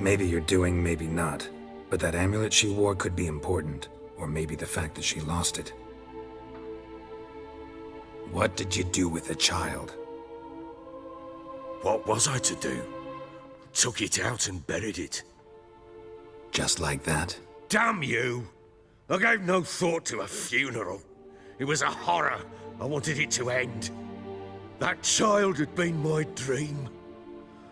Maybe you're doing, maybe not. But that amulet she wore could be important. Or maybe the fact that she lost it. What did you do with the child? What was I to do? Took it out and buried it. Just like that? Damn you! I gave no thought to a funeral. It was a horror. I wanted it to end. That child had been my dream.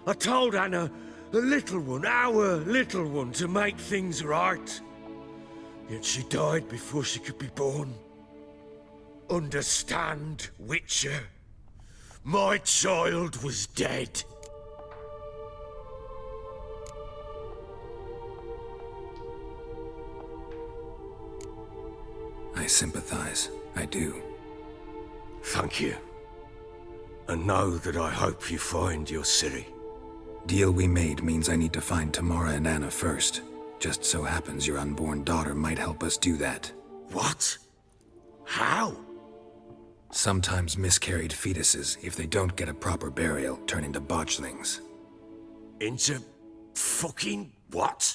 I told Anna, the little one, our little one, to make things right. Yet she died before she could be born. Understand, Witcher? My child was dead. I sympathize. I do. Thank you. And know that I hope you find your Ciri. Deal we made means I need to find Tamara and Anna first. Just so happens your unborn daughter might help us do that. What? How? Sometimes miscarried fetuses, if they don't get a proper burial, turn into botchlings. Into fucking what?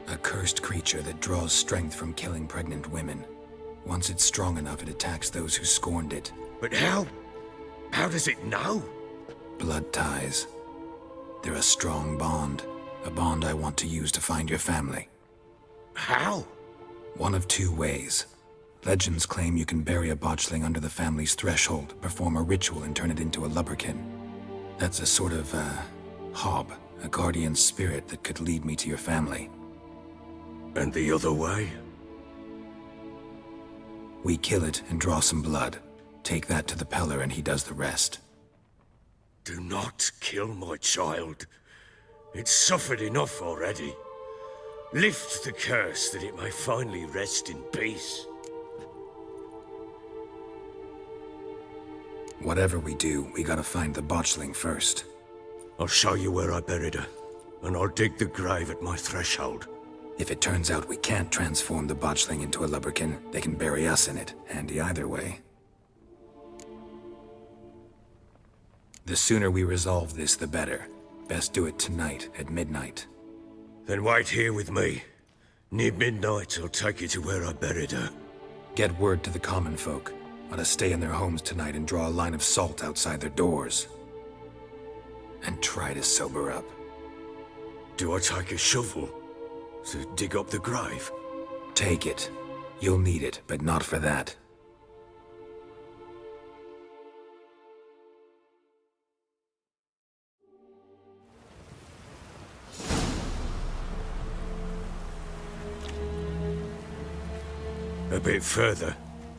A cursed creature that draws strength from killing pregnant women. Once it's strong enough, it attacks those who scorned it. But how? How does it know? Blood ties. They're a strong bond. A bond I want to use to find your family. How? One of two ways. Legends claim you can bury a botchling under the family's threshold, perform a ritual, and turn it into a lubberkin. That's a sort of, hob, a guardian spirit that could lead me to your family. And the other way? We kill it and draw some blood. Take that to the Peller and he does the rest. Do not kill my child. It's suffered enough already. Lift the curse that it may finally rest in peace. Whatever we do, we gotta find the botchling first. I'll show you where I buried her, and I'll dig the grave at my threshold. If it turns out we can't transform the botchling into a lubberkin, they can bury us in it. Handy either way. The sooner we resolve this, the better. Best do it tonight, at midnight. Then wait here with me. Near midnight, I'll take you to where I buried her. Get word to the common folk. Ought to stay in their homes tonight and draw a line of salt outside their doors. And try to sober up. Do I take a shovel to dig up the grave? Take it. You'll need it, but not for that. A bit further.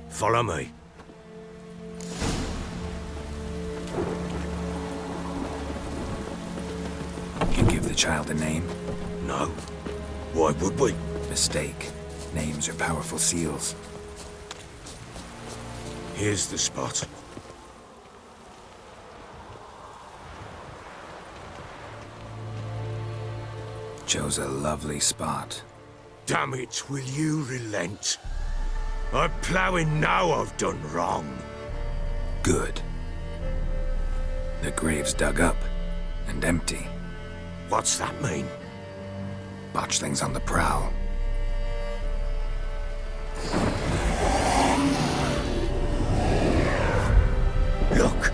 Follow me. You give the child a name? No. Why would we? Mistake. Names are powerful seals. Here's the spot. Chose a lovely spot. Damn it, will you relent? I'm ploughing now I've done wrong. Good. The grave's dug up and empty. What's that mean? Botchling's on the prowl. Look!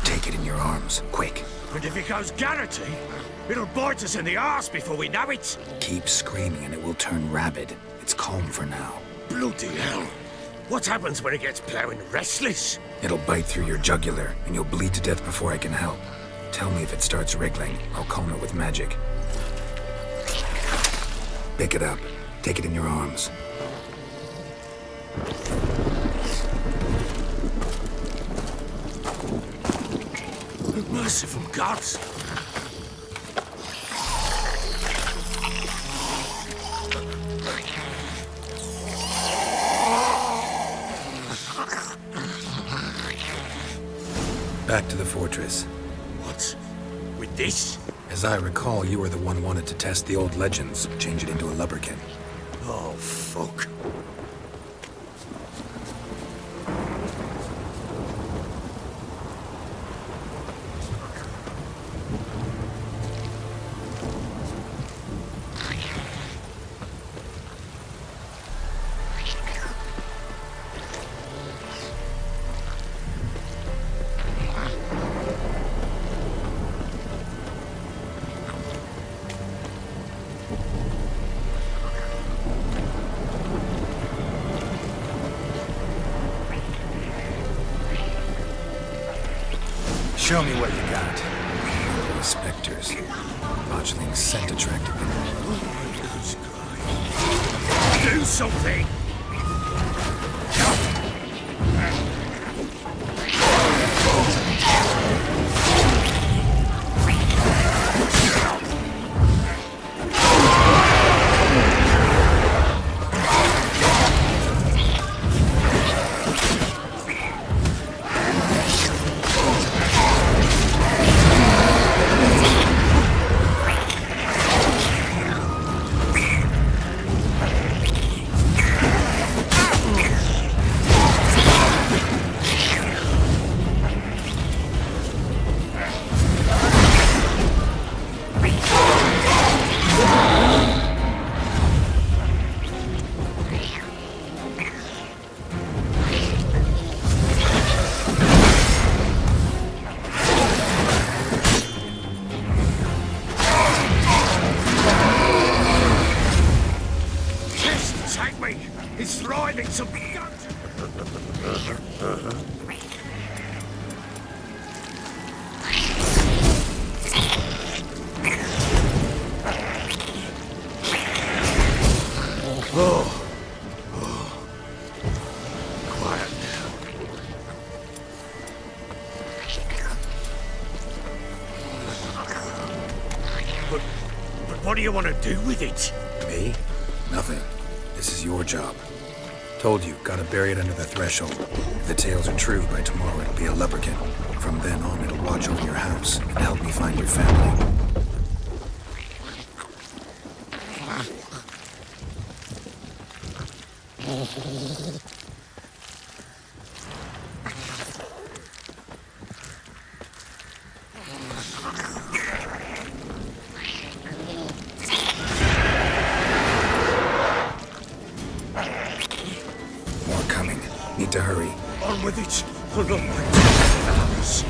Take it in your arms, quick. And if it goes Garrity, it'll bite us in the arse before we know it. Keep screaming and it will turn rabid. It's calm for now. Bloody hell. What happens when it gets ploughing restless? It'll bite through your jugular, and you'll bleed to death before I can help. Tell me if it starts wriggling. I'll calm it with magic. Pick it up. Take it in your arms. Merciful gods! Back to the fortress. What? With this? As I recall, you were the one wanted to test the old legends, change it into a lubberkin. Oh, fuck. Show me what you got. Spectres. Botchling's scent attracted them. Do something! It's thriving some guns. Quiet now. But what do you want to do with it? Me? Nothing. This is your job. Told you, gotta bury it under the threshold. If the tales are true, by tomorrow it'll be a lubberkin. From then on, it'll watch over your house and help me find your family. More coming. Need to hurry. On with it. Hold on, my house.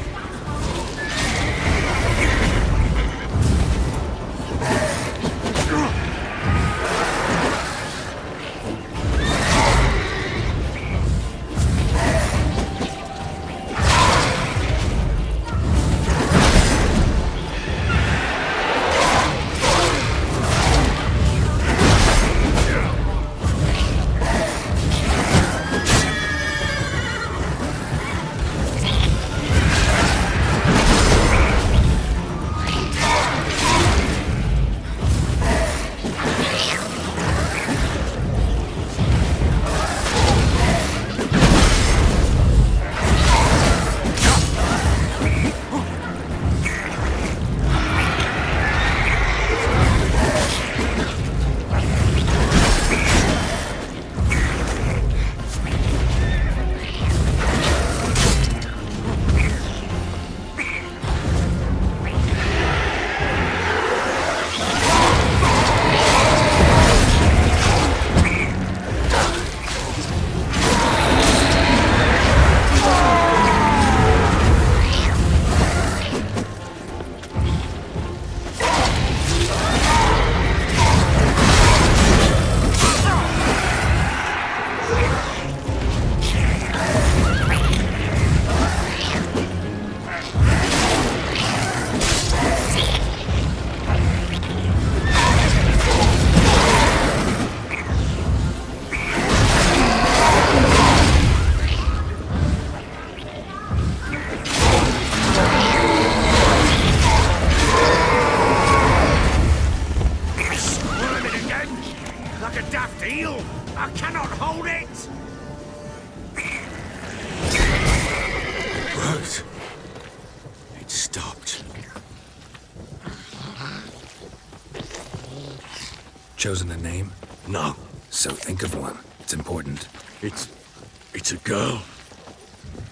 chosen a name? No, So think of one. It's important. it's a girl.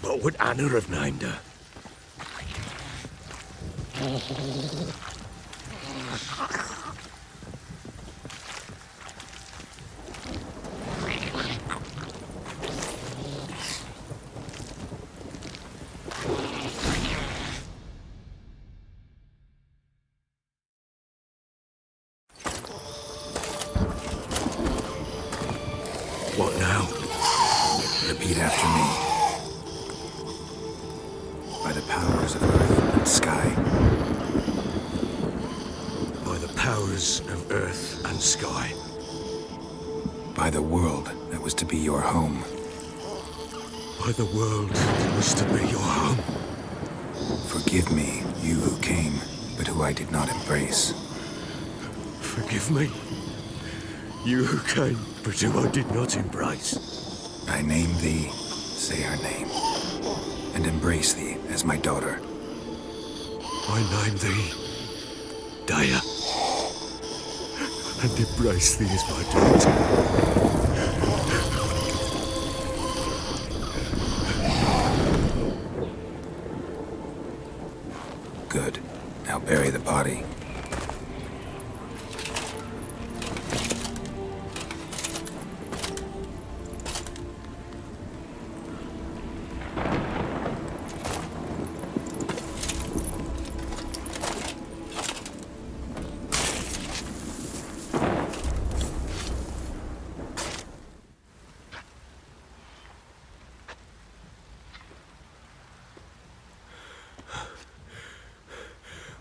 What would Anna have named her? What now? Repeat after me. By the powers of earth and sky. By the powers of earth and sky. By the world that was to be your home. By the world that was to be your home. Forgive me, you who came, but who I did not embrace. Forgive me. You who came, but who I did not embrace. I name thee, say her name, and embrace thee as my daughter. I name thee Daya, and embrace thee as my daughter. Good. Now bury the body.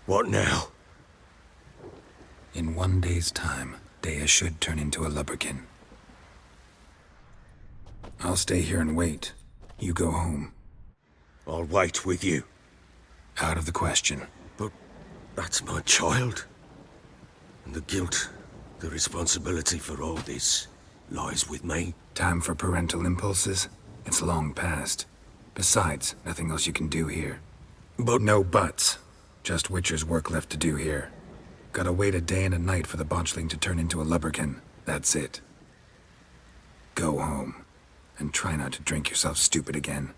What now? In 1 day's time, Daya should turn into a lubberkin. I'll stay here and wait. You go home. I'll wait with you. Out of the question. But that's my child. And the guilt, the responsibility for all this lies with me. Time for parental impulses? It's long past. Besides, nothing else you can do here. But No buts. Just Witcher's work left to do here. Gotta wait a day and a night for the botchling to turn into a lubberkin. That's it. Go home. And try not to drink yourself stupid again.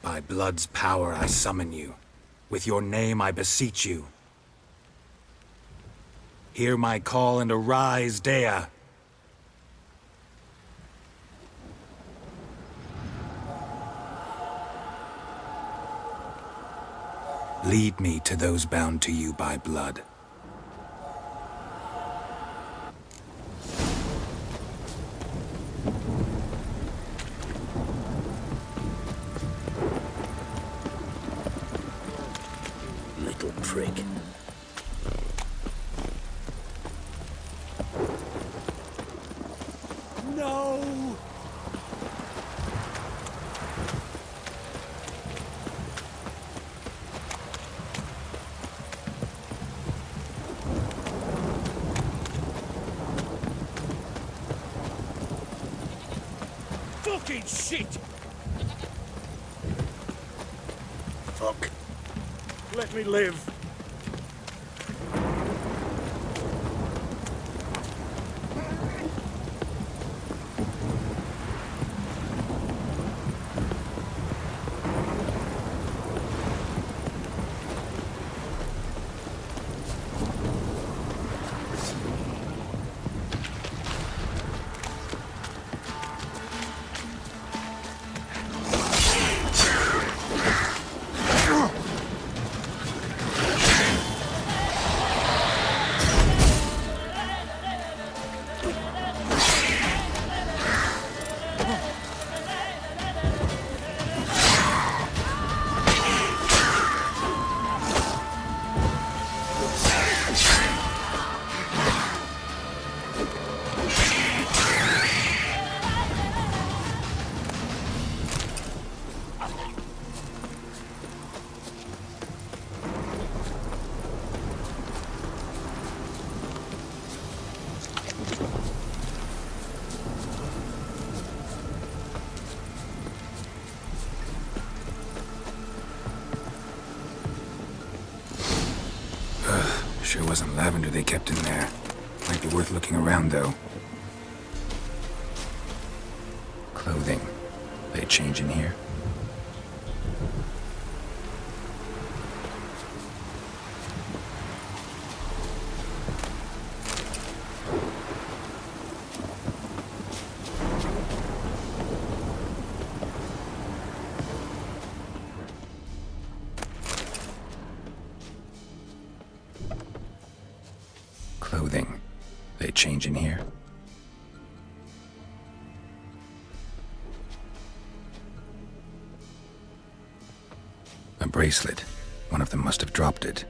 By blood's power I summon you. With your name I beseech you. Hear my call and arise, Daya. Lead me to those bound to you by blood. little prick. No! Fucking shit! Fuck. Let me live. wasn't lavender they kept in there. Might be worth looking around, though. Clothing. They change in here? Clothing. They change in here? A bracelet. One of them must have dropped it.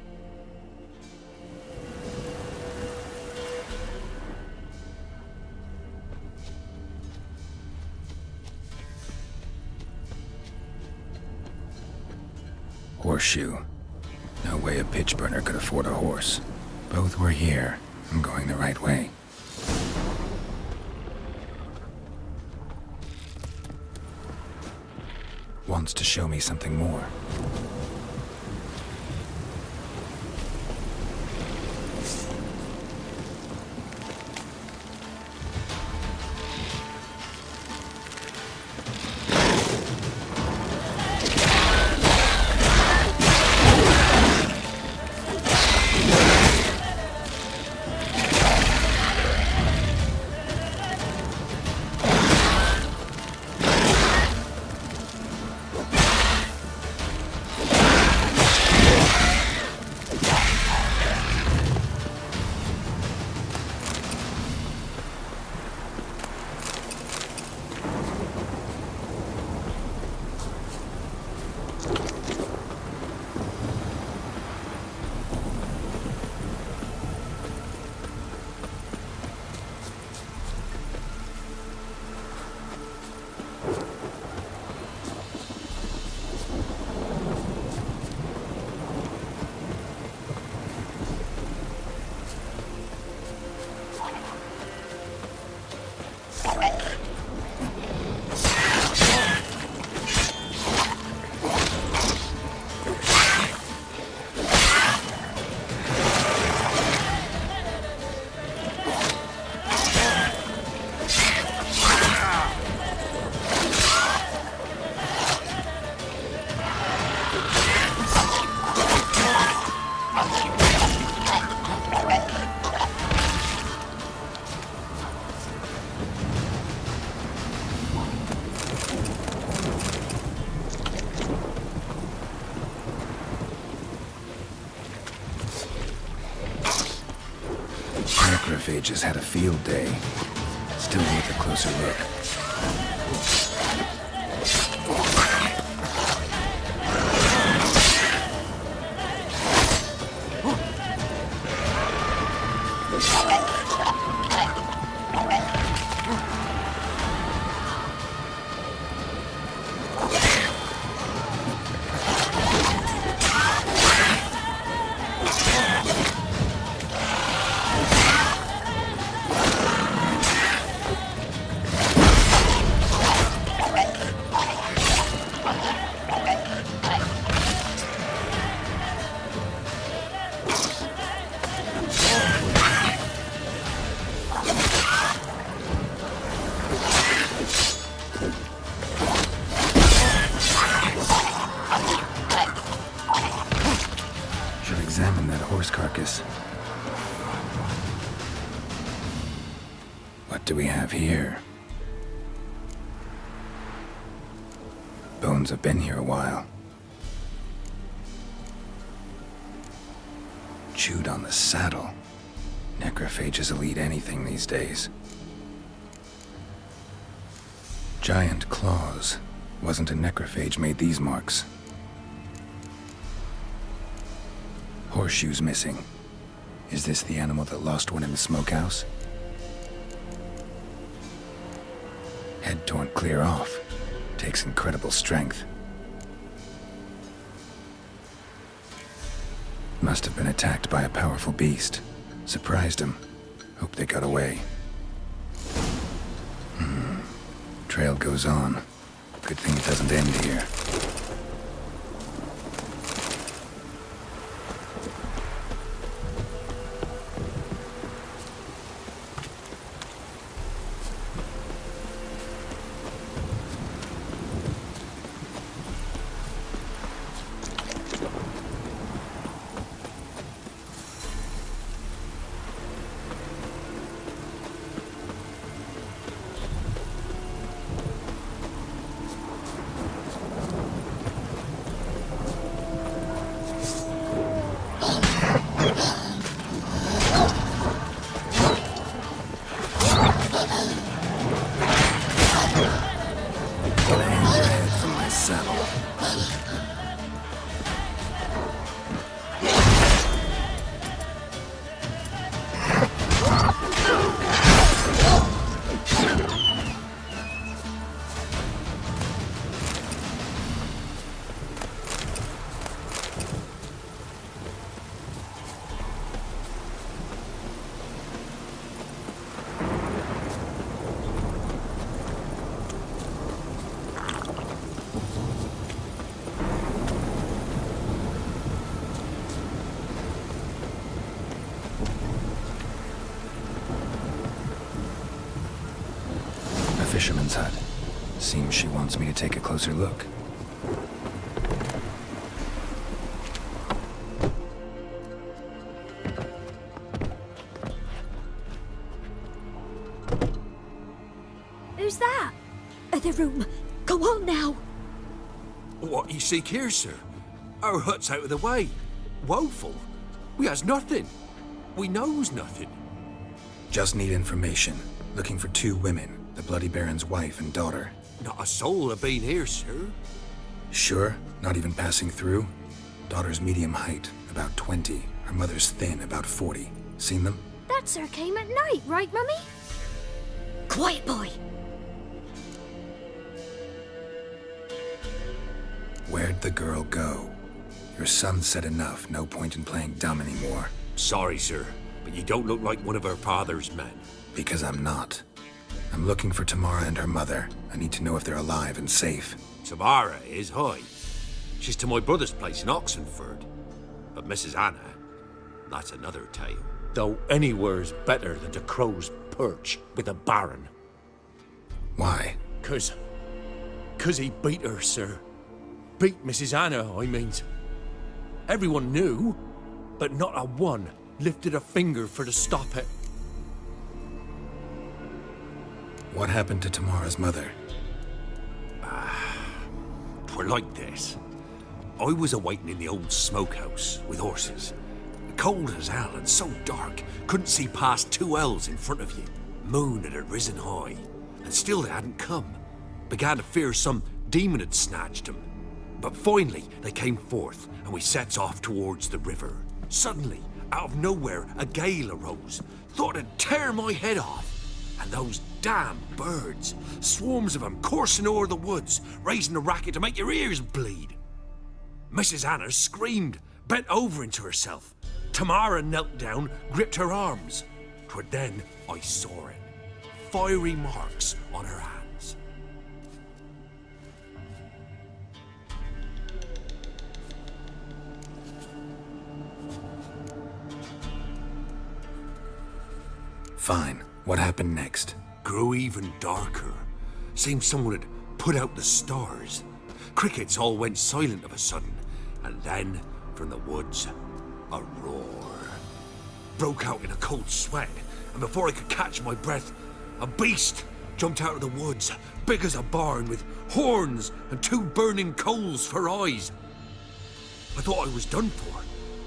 Horseshoe. No way a pitch burner could afford a horse. Both were here. I'm going the right way. Wants to show me something more. Necrophages had a field day. Still worth a closer look. Examine that horse carcass. What do we have here? Bones have been here a while. Chewed on the saddle. Necrophages will eat anything these days. Giant claws. Wasn't a necrophage made these marks. Horseshoes missing. Is this the animal that lost one in the smokehouse? Head torn clear off. Takes incredible strength. Must have been attacked by a powerful beast. Surprised him. Hope they got away. Trail goes on. Good thing it doesn't end here. fisherman's hut. Seems she wants me to take a closer look. Who's that? The room. Go on now. What you seek here, sir? Our hut's out of the way. Woeful. We has nothing. We knows nothing. Just need information. Looking for 2 women, the Bloody Baron's wife and daughter. Not a soul have been here, sir. Sure? Not even passing through? Daughter's medium height, about 20. Her mother's thin, about 40. Seen them? That sir came at night, right, Mummy? Quiet, boy. Where'd the girl go? Your son said enough. No point in playing dumb anymore. Sorry, sir, but you don't look like one of our father's men. Because I'm not. I'm looking for Tamara and her mother. I need to know if they're alive and safe. Tamara is high. She's to my brother's place in Oxenford. But Mrs. Anna, that's another tale. Though anywhere's better than to Crow's Perch with a baron. Why? 'Cause he beat her, sir. Beat Mrs. Anna, I means. Everyone knew, but not a one lifted a finger for to stop it. What happened to Tamara's mother? Twere like this. I was awaiting in the old smokehouse with horses. Cold as hell and so dark, couldn't see past 2 ells in front of you. Moon had risen high, and still they hadn't come. Began to fear some demon had snatched them. But finally, they came forth, and we sets off towards the river. Suddenly, out of nowhere, a gale arose. Thought it'd tear my head off. And those damn birds, swarms of them coursing o'er the woods, raising a racket to make your ears bleed. Mrs. Anna screamed, bent over into herself. Tamara knelt down, gripped her arms. 'Twere then I saw it. Fiery marks on her hands. Fine. What happened next? Grew even darker. Seemed someone had put out the stars. Crickets all went silent of a sudden, and then, from the woods, a roar. Broke out in a cold sweat, and before I could catch my breath, a beast jumped out of the woods, big as a barn, with horns and 2 burning coals for eyes. I thought I was done for.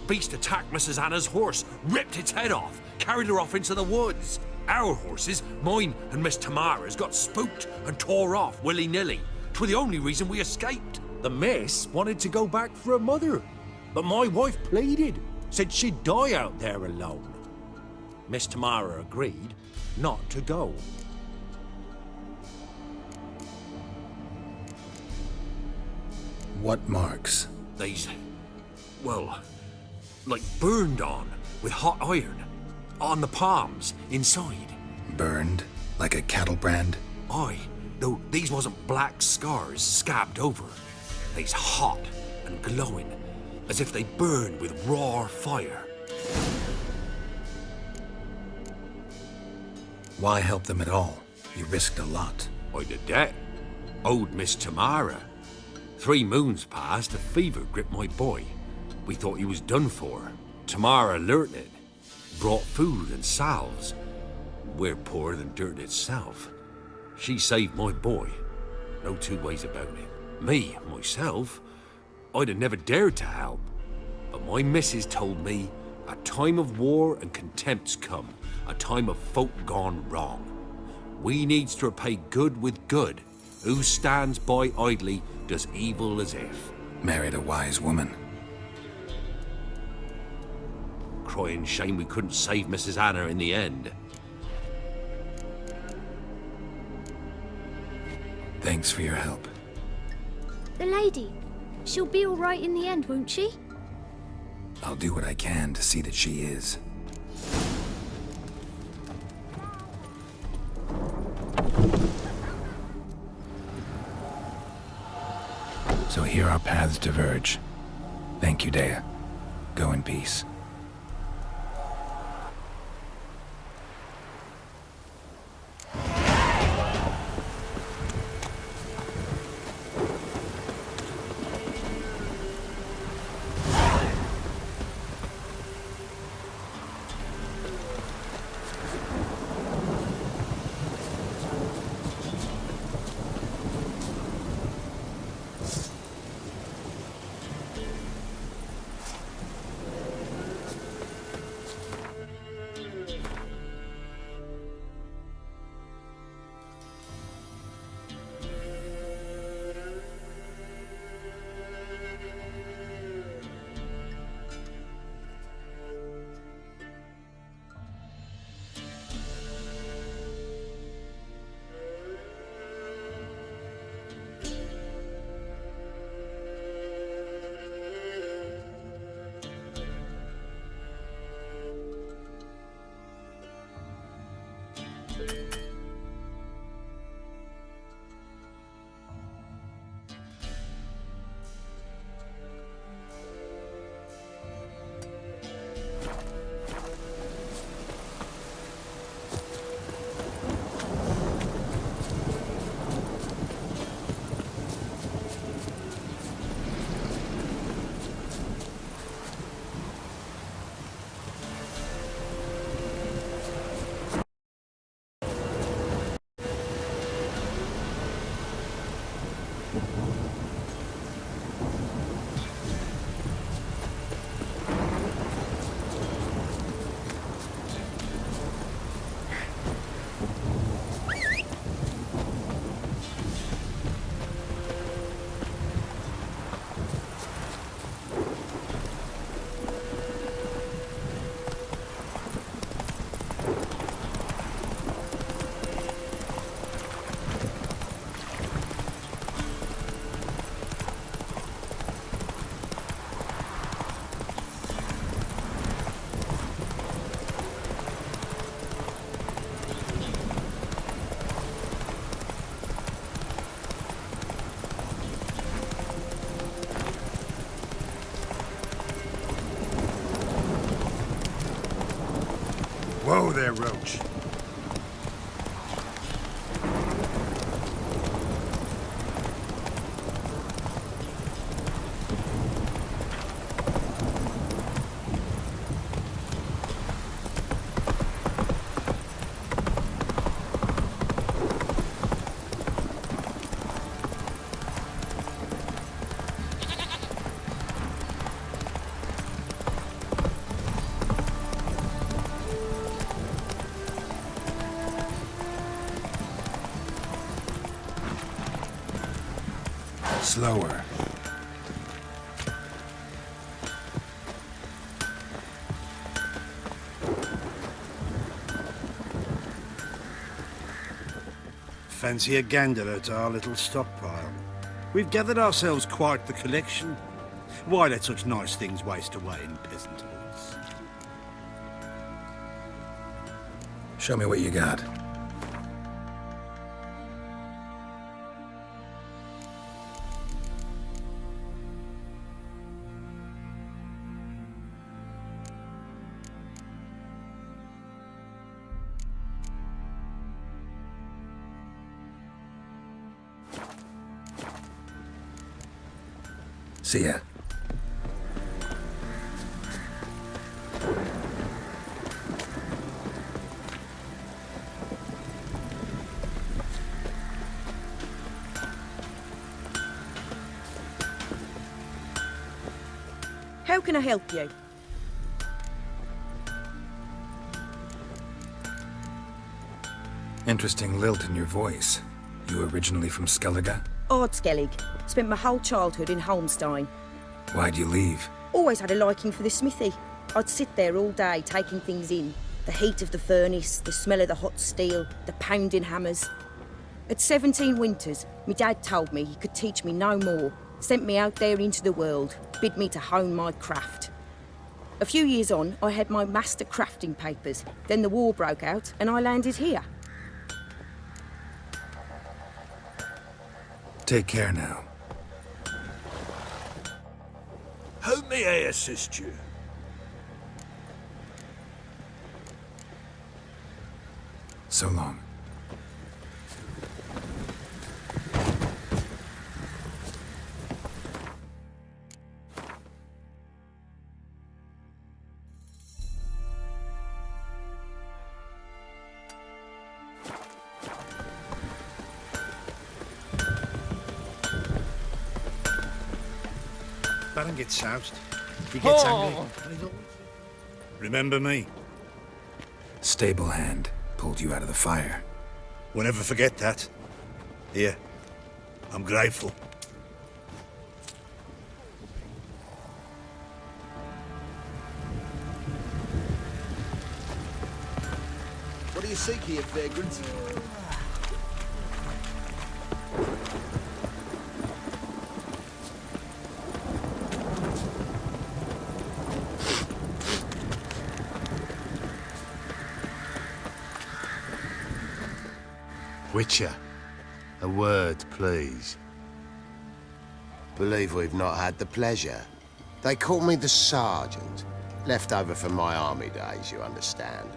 Beast attacked Mrs. Anna's horse, ripped its head off, carried her off into the woods. Our horses, mine and Miss Tamara's, got spooked and tore off willy-nilly. 'Twere the only reason we escaped. The miss wanted to go back for her mother, but my wife pleaded, said she'd die out there alone. Miss Tamara agreed not to go. What marks? They's, well, like burned on with hot iron. On the palms, inside. Burned? Like a cattle brand? Aye, though these wasn't black scars scabbed over. They's hot and glowing, as if they burned with raw fire. Why help them at all? You risked a lot. I'd a debt. Owed Miss Tamara. 3 moons passed, a fever gripped my boy. We thought he was done for. Tamara learnt it. Brought food and salves. We're poorer than dirt itself. She saved my boy. No 2 ways about it. Me, myself, I'd have never dared to help. But my missus told me a time of war and contempt's come. A time of folk gone wrong. We needs to repay good with good. Who stands by idly does evil as if. Married a wise woman. Crying shame we couldn't save Mrs. Anna in the end. Thanks for your help. The lady. She'll be all right in the end, won't she? I'll do what I can to see that she is. So here our paths diverge. Thank you, Dea. Go in peace. there, Roach. Slower. Fancy a gander at our little stockpile. We've gathered ourselves quite the collection. Why let such nice things waste away in peasant hoods? Show me what you got. See ya. How can I help you? Interesting lilt in your voice. You originally from Skellige? Ardskellig. Spent my whole childhood in Holmstein. Why'd you leave? Always had a liking for the smithy. I'd sit there all day taking things in. The heat of the furnace, the smell of the hot steel, the pounding hammers. At 17 winters, my dad told me he could teach me no more. Sent me out there into the world, bid me to hone my craft. A few years on, I had my master crafting papers. Then the war broke out and I landed here. Take care now. How may I assist you? So long. Baron gets soused. He gets angry. Remember me? Stable hand pulled you out of the fire. We'll never forget that. Here, I'm grateful. What do you seek here, vagrant? Witcher, a word, please. Believe we've not had the pleasure. They call me the Sergeant. Left over from my army days, you understand.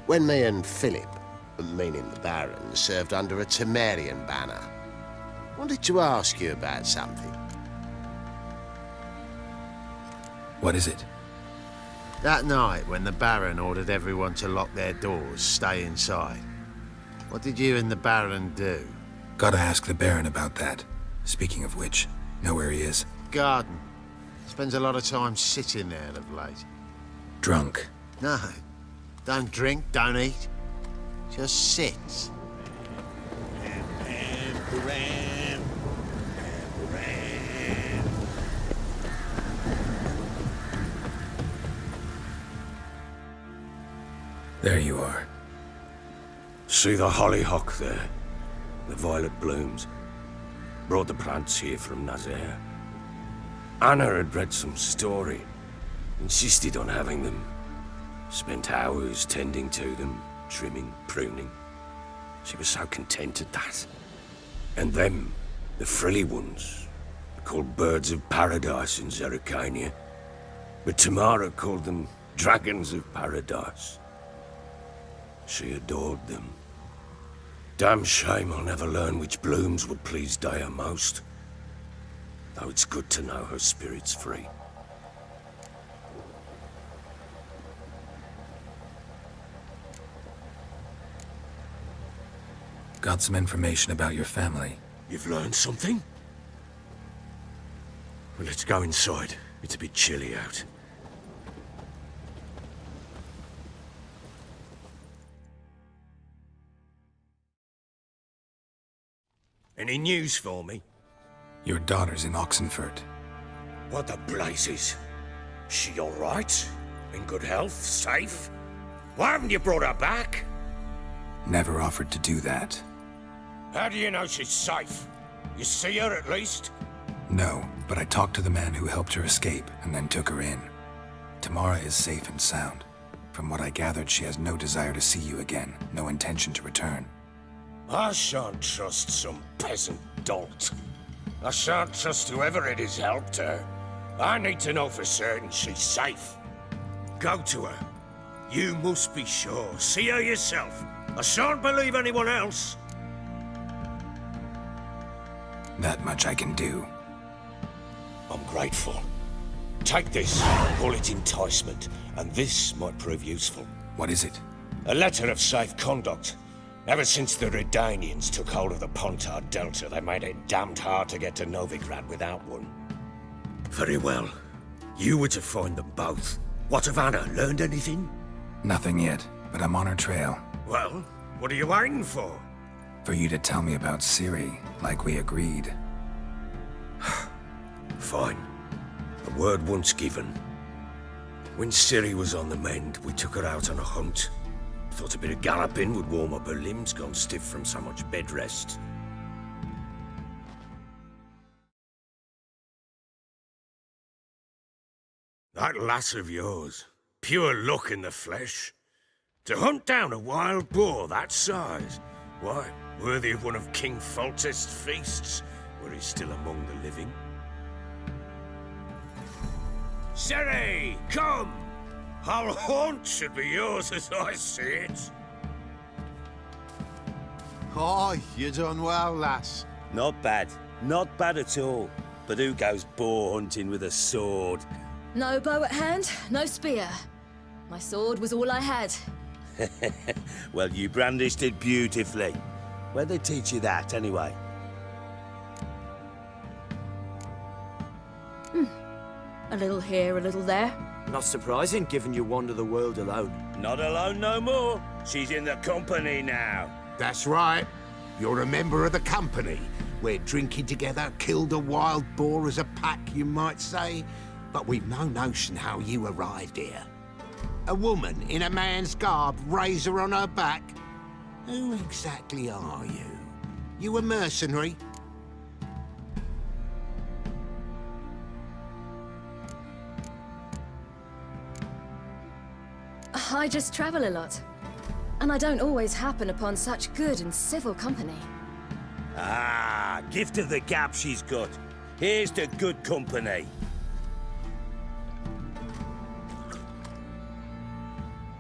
When me and Philip, meaning the Baron, served under a Temerian banner. Wanted to ask you about something. What is it? That night when the Baron ordered everyone to lock their doors, stay inside. What did you and the Baron do? Gotta ask the Baron about that. Speaking of which, know where he is? Garden. Spends a lot of time sitting there of late. Drunk. No. Don't drink, don't eat. Just sits. There you are. See the hollyhock there? The violet blooms. Brought the plants here from Nazaire. Anna had read some story. Insisted on having them. Spent hours tending to them, trimming, pruning. She was so content at that. And them, the frilly ones, called birds of paradise in Zerrikania. But Tamara called them dragons of paradise. She adored them. Damn shame I'll never learn which blooms would please Dea most. Though it's good to know her spirit's free. Got some information about your family. You've learned something? Well, let's go inside. It's a bit chilly out. Any news for me? Your daughter's in Oxenfurt. What the blazes? She all right? In good health? Safe? Why haven't you brought her back? Never offered to do that. How do you know she's safe? You see her at least? No, but I talked to the man who helped her escape and then took her in. Tamara is safe and sound. From what I gathered, she has no desire to see you again, no intention to return. I shan't trust some peasant dolt. I shan't trust whoever it is helped her. I need to know for certain she's safe. Go to her. You must be sure. See her yourself. I shan't believe anyone else. That much I can do. I'm grateful. Take this, call it enticement, and this might prove useful. What is it? A letter of safe conduct. Ever since the Redanians took hold of the Pontar Delta, they made it damned hard to get to Novigrad without one. Very well. You were to find them both. What of Anna? Learned anything? Nothing yet, but I'm on her trail. Well, what are you waiting for? For you to tell me about Ciri, like we agreed. Fine. A word once given. When Ciri was on the mend, we took her out on a hunt. Thought a bit of galloping would warm up her limbs, gone stiff from so much bed rest. That lass of yours, pure luck in the flesh. To hunt down a wild boar that size, why, worthy of one of King Foltest's feasts, were he still among the living. Ciri, come! Our haunt should be yours as I see it. Oh, you done well, lass. Not bad. Not bad at all. But who goes boar hunting with a sword? No bow at hand, no spear. My sword was all I had. Well, you brandished it beautifully. Where'd they teach you that, anyway? A little here, a little there. Not surprising, given you wander the world alone. Not alone no more. She's in the company now. That's right. You're a member of the company. We're drinking together, killed a wild boar as a pack, you might say. But we've no notion how you arrived here. A woman in a man's garb, razor on her back. Who exactly are you? You a mercenary? I just travel a lot. And I don't always happen upon such good and civil company. Ah, gift of the gab she's got. Here's to good company.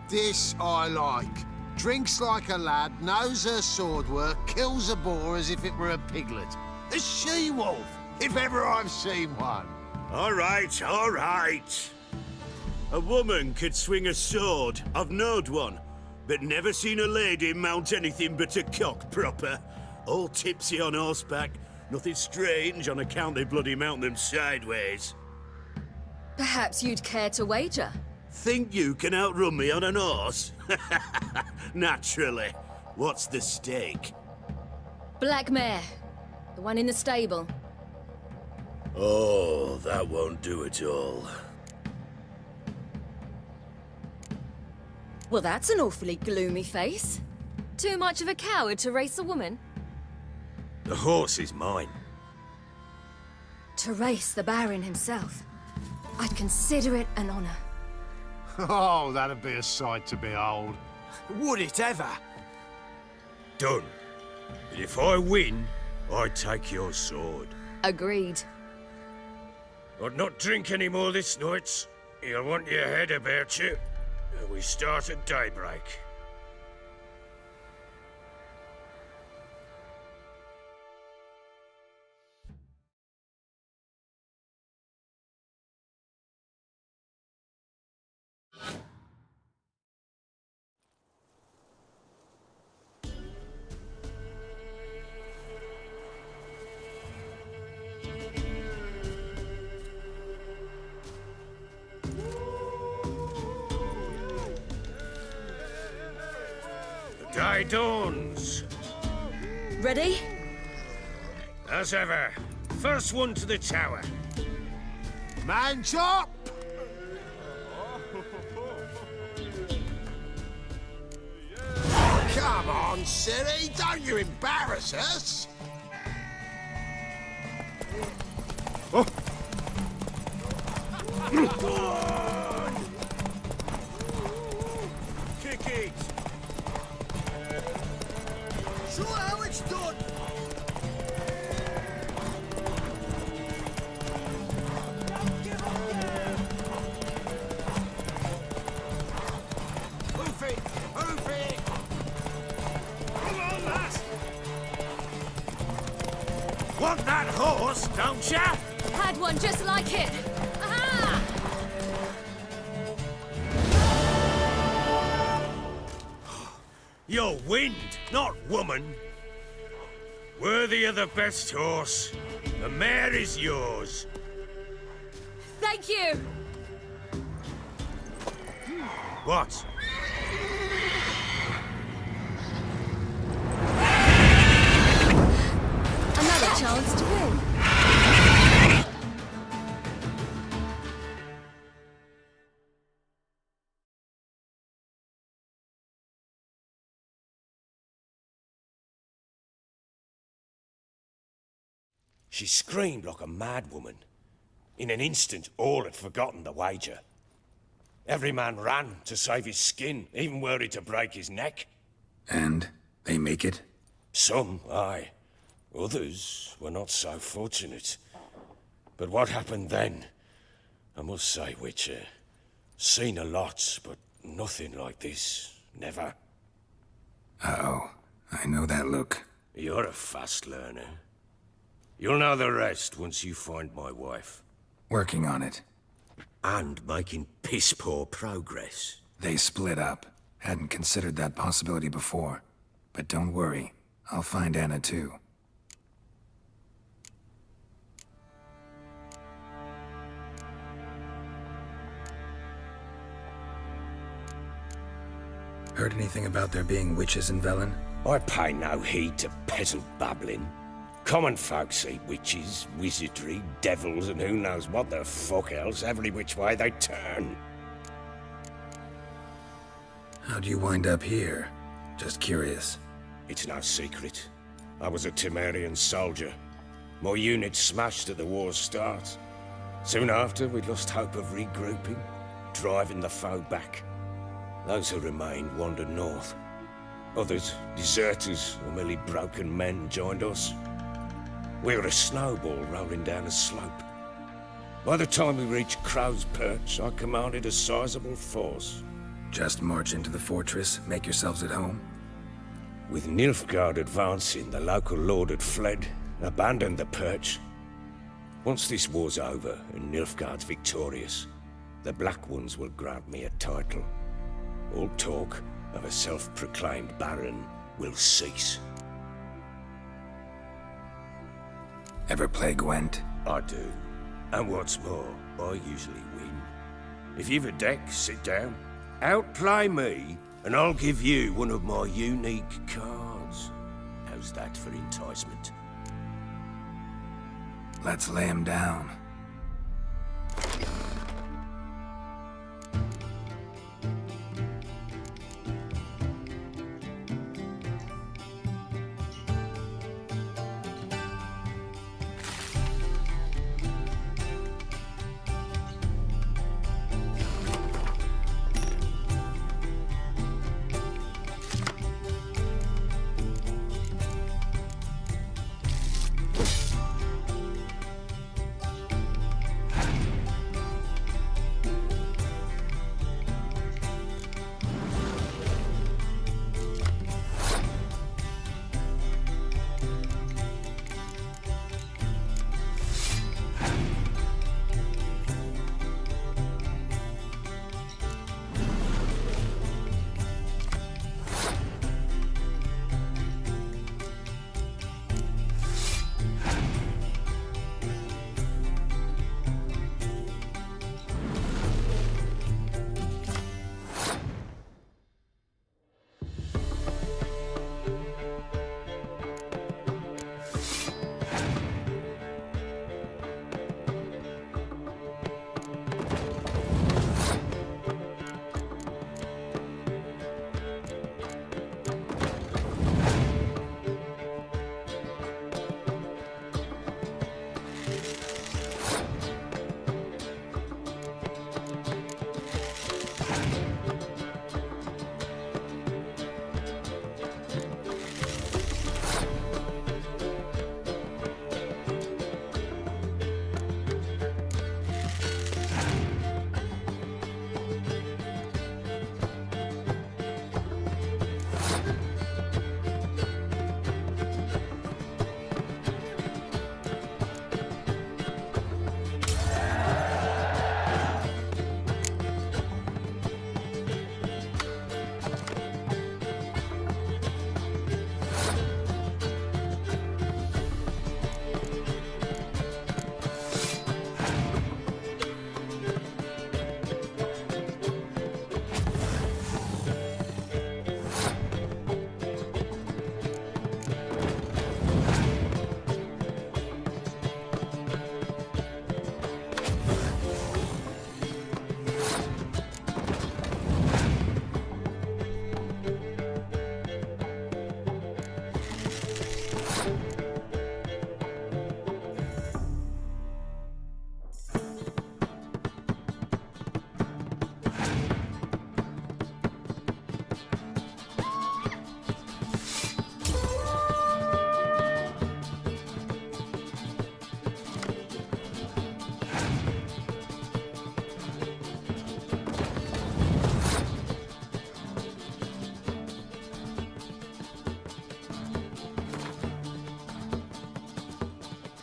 This I like. Drinks like a lad, knows her sword work, kills a boar as if it were a piglet. A she-wolf, if ever I've seen one. All right, all right. A woman could swing a sword. I've knowed one. But never seen a lady mount anything but a cock proper. All tipsy on horseback. Nothing strange on account they bloody mount them sideways. Perhaps you'd care to wager? Think you can outrun me on an horse? Naturally. What's the stake? Black mare. The one in the stable. Oh, that won't do at all. Well, that's an awfully gloomy face. Too much of a coward to race a woman? The horse is mine. To race the Baron himself. I'd consider it an honor. Oh, that'd be a sight to behold. Would it ever? Done. But if I win, I take your sword. Agreed. I'd not drink any more this night. You'll want your head about you. We start at daybreak. day dawns. Ready? As ever, first one to the tower. Man's up! Come on, Siri, don't you embarrass us! Oh. Kick it! Show how it's done! Hoof it! Hoof it! Come on, lass! Want that horse, don't ya? Had one just like it. Aha! You're wind, not woman. Worthy of the best horse. The mare is yours. Thank you. What? Another chance to win. She screamed like a mad woman. In an instant, all had forgotten the wager. Every man ran to save his skin, even worried to break his neck. And they make it? Some, aye. Others were not so fortunate. But what happened then? I must say, Witcher, seen a lot, but nothing like this. Never. Uh-oh. I know that look. You're a fast learner. You'll know the rest once you find my wife. Working on it. And making piss-poor progress. They split up. Hadn't considered that possibility before. But don't worry. I'll find Anna too. Heard anything about there being witches in Velen? I pay no heed to peasant babbling. Common folk see witches, wizardry, devils, and who knows what the fuck else every which way they turn. How'd you wind up here? Just curious. It's no secret. I was a Temerian soldier. My unit smashed at the war's start. Soon after, we lost hope of regrouping, driving the foe back. Those who remained wandered north. Others, deserters or merely broken men, joined us. We were a snowball rolling down a slope. By the time we reached Crow's Perch, I commanded a sizable force. Just march into the fortress, make yourselves at home? With Nilfgaard advancing, the local lord had fled, abandoned the Perch. Once this war's over and Nilfgaard's victorious, the Black Ones will grant me a title. All talk of a self-proclaimed baron will cease. Ever play Gwent? I do. And what's more, I usually win. If you've a deck, sit down. Outplay me, and I'll give you one of my unique cards. How's that for enticement? Let's lay him down.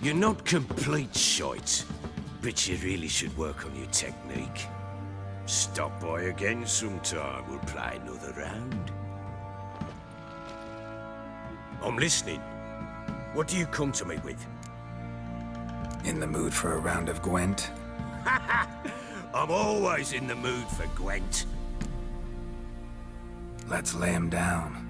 You're not complete shite, but you really should work on your technique. Stop by again sometime, we'll play another round. I'm listening. What do you come to me with? In the mood for a round of Gwent? I'm always in the mood for Gwent. Let's lay him down.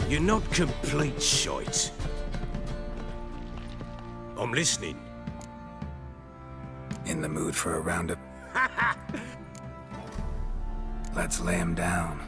You're not complete shite. I'm listening. In the mood for a round of... Let's lay him down.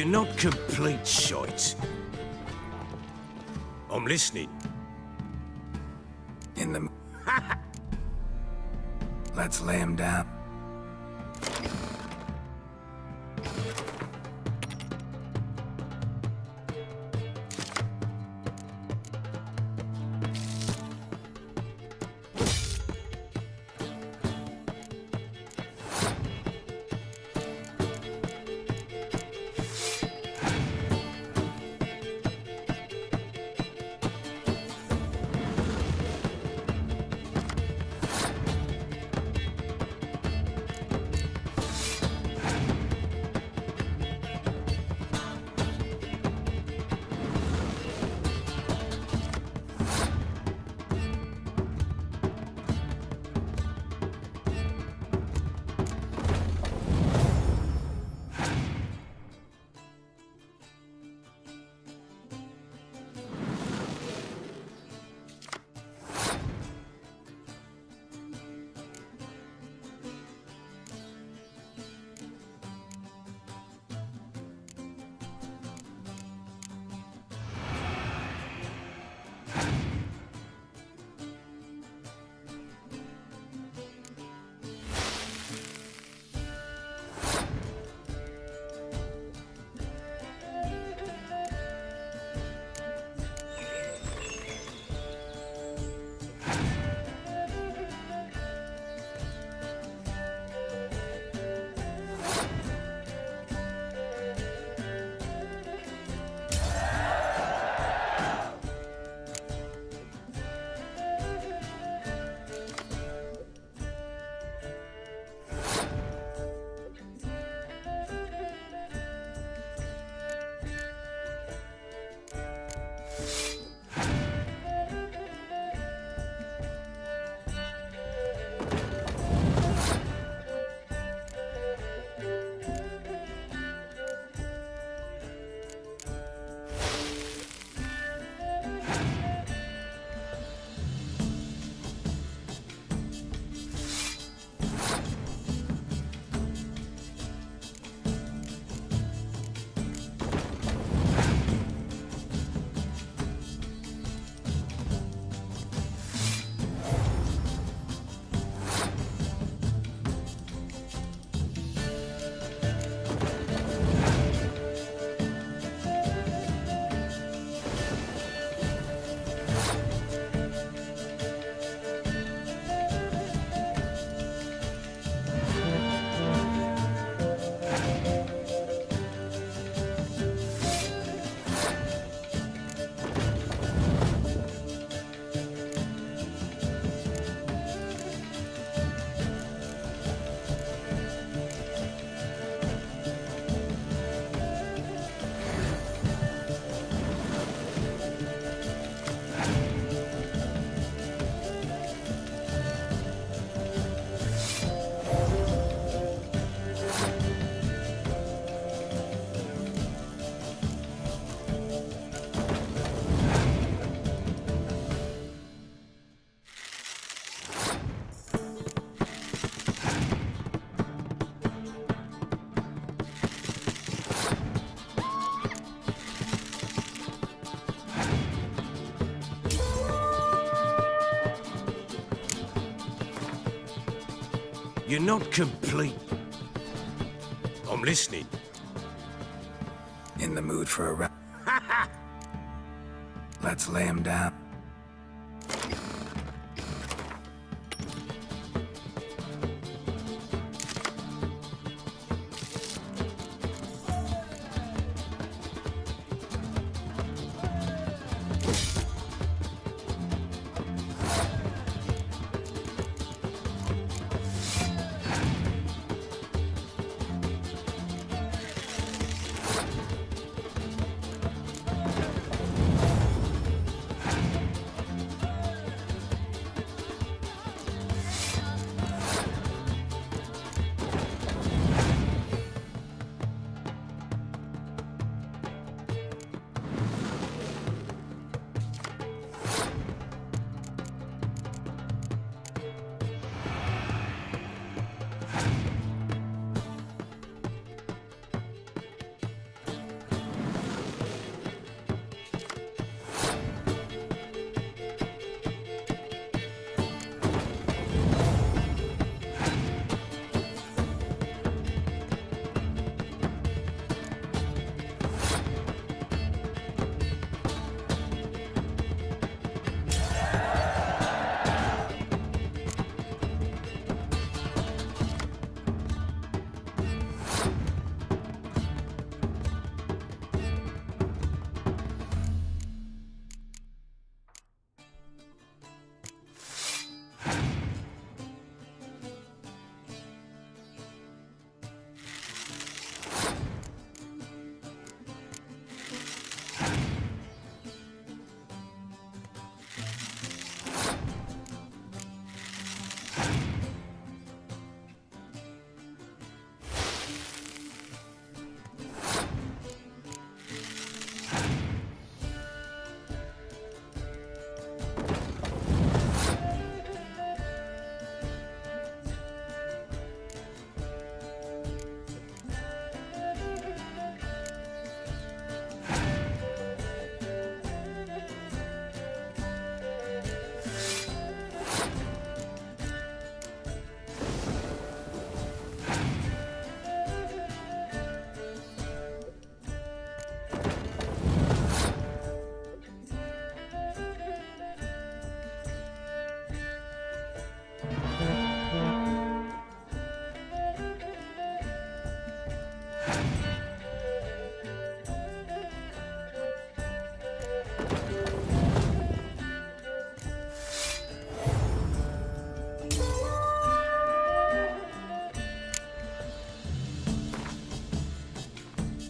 You're not complete shite. I'm listening. In the... Let's lay him down. You're not complete. I'm listening. In the mood for a rap. Let's lay him down.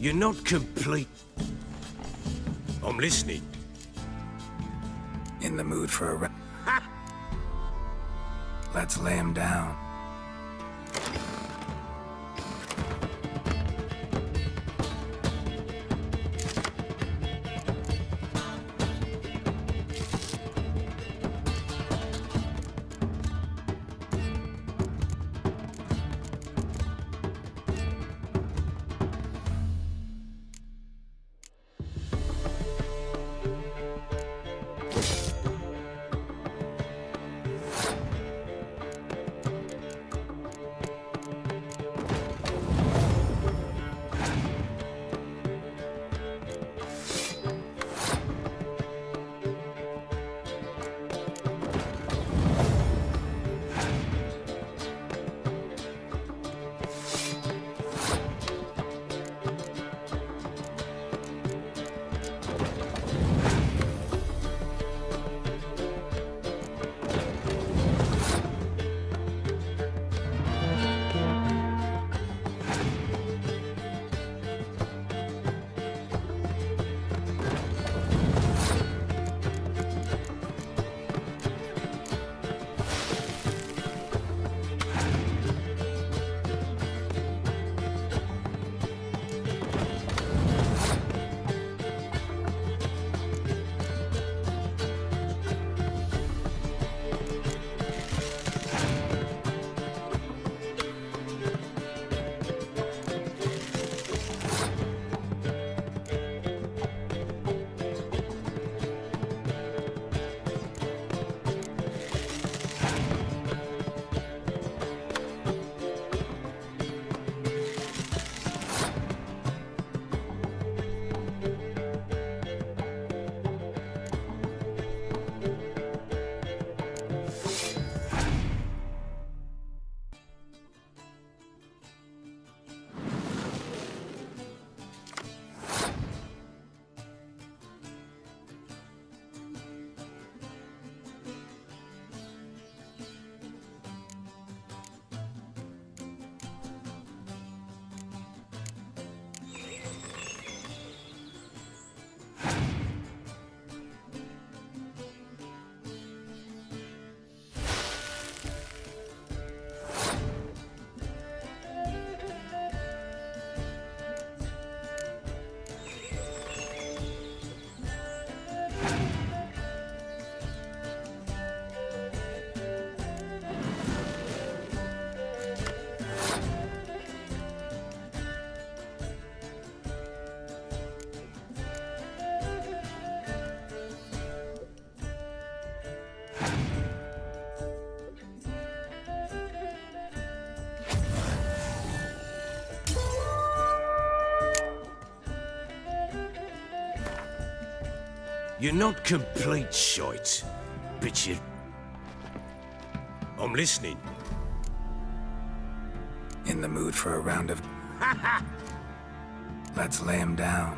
You're not complete. I'm listening. In the mood for a Let's lay him down. You're not complete shite, but you... I'm listening. In the mood for a round of... Let's lay him down.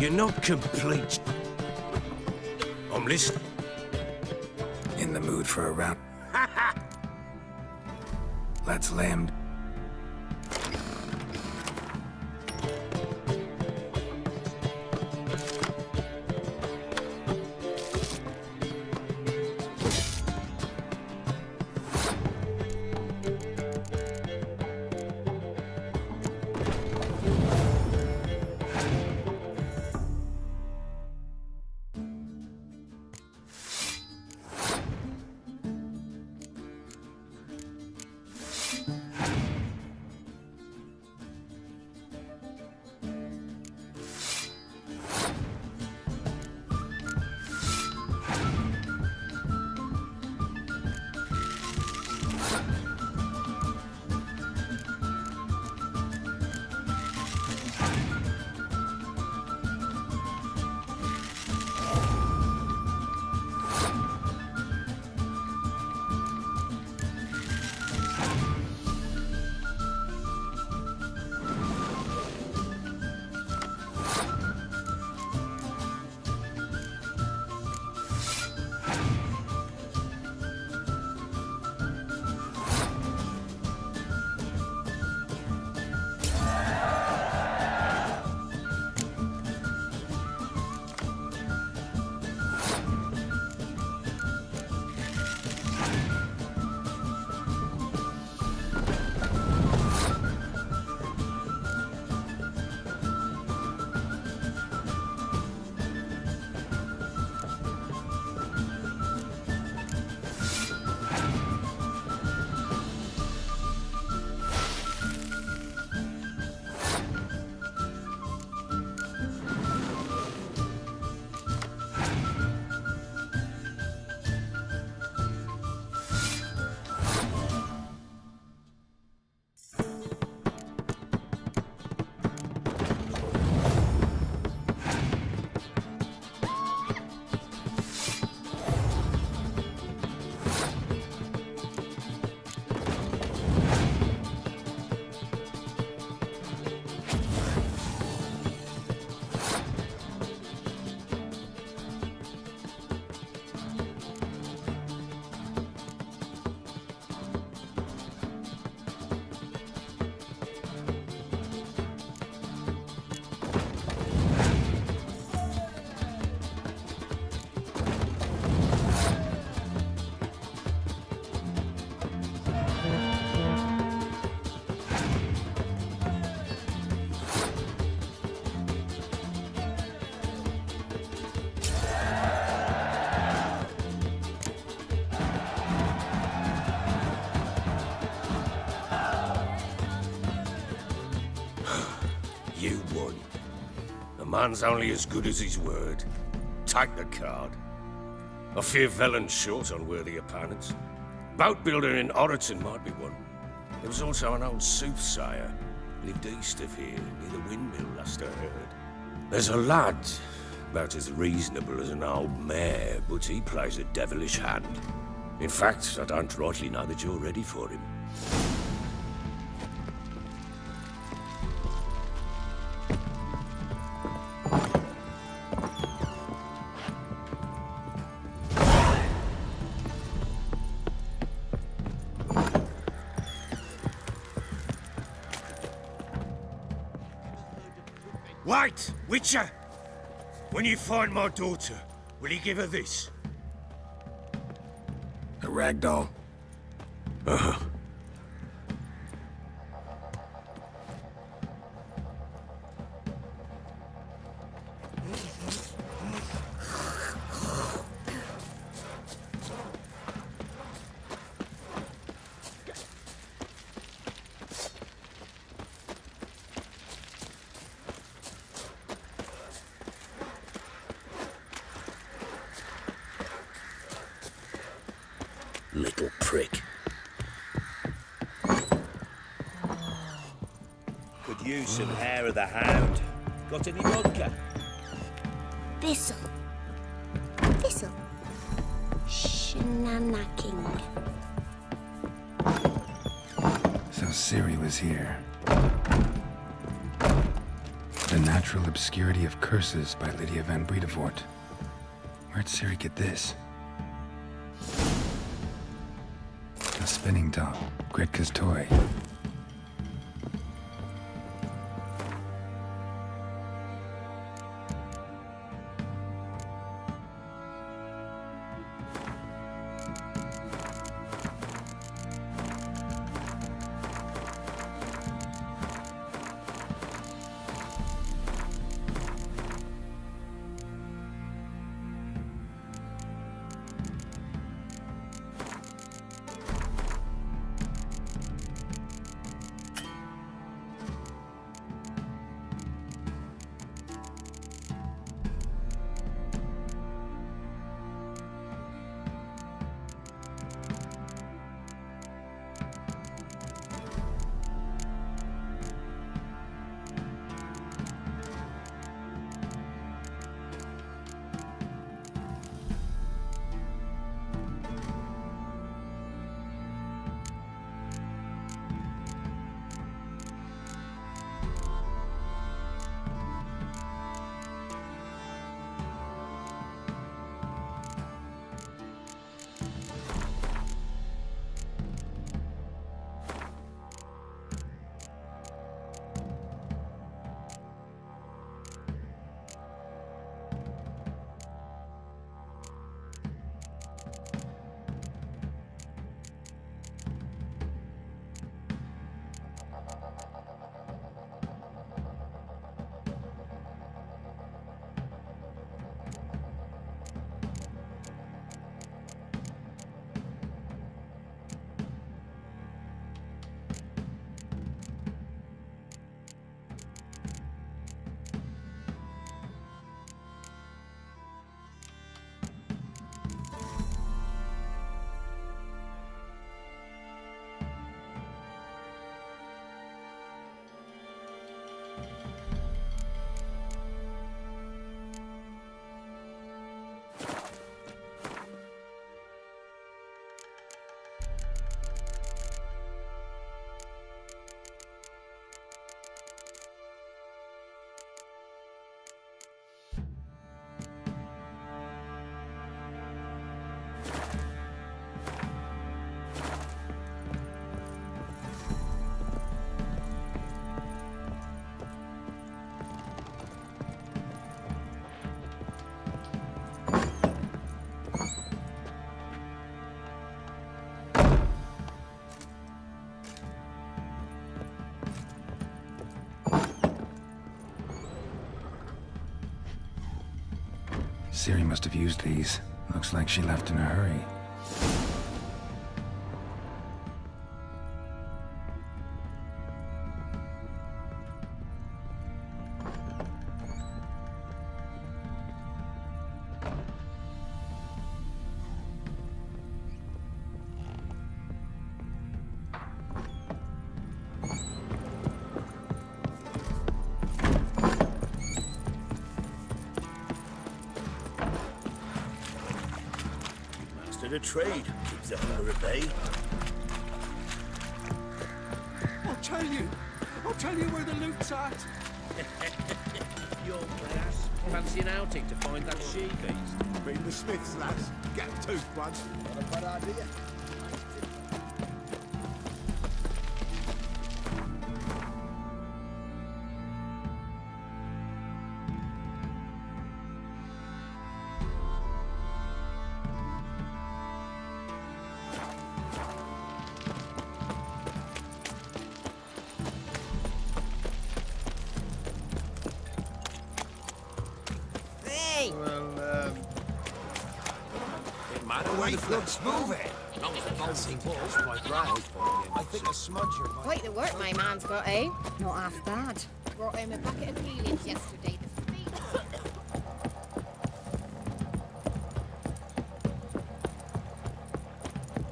You're not complete. I'm listening. In the mood for a round? Let's lay him. You won. A man's only as good as his word. Take the card. I fear Velen's short on worthy opponents. Boat builder in Oroton might be one. There was also an old soothsayer. Lived east of here, near the windmill, last I heard. There's a lad, about as reasonable as an old mare, but he plays a devilish hand. In fact, I don't rightly know that you're ready for him. Wait, Witcher! When you find my daughter, will you give her this? A ragdoll. Uh-huh. Little prick. Could use some hair of the hound. Got any vodka? Thistle. Thistle. Shenanacking. So Ciri was here. The Natural Obscurity of Curses by Lydia van Bredevoort. Where'd Ciri get this? A spinning top. Gretka's toy. Ciri must have used these. Looks like she left in a hurry. The trade keeps the hunger at bay. I'll tell you where the loot's at. Your class. Fancy an outing to find that she-beast? Bring the Smiths, lads. Get a tooth one. Not a bad idea. Looks moving. As long as the bouncing ball's quite right. I think a smudger might... Quite the work my man's got, eh? Not half bad. Brought him a bucket of peelings yesterday.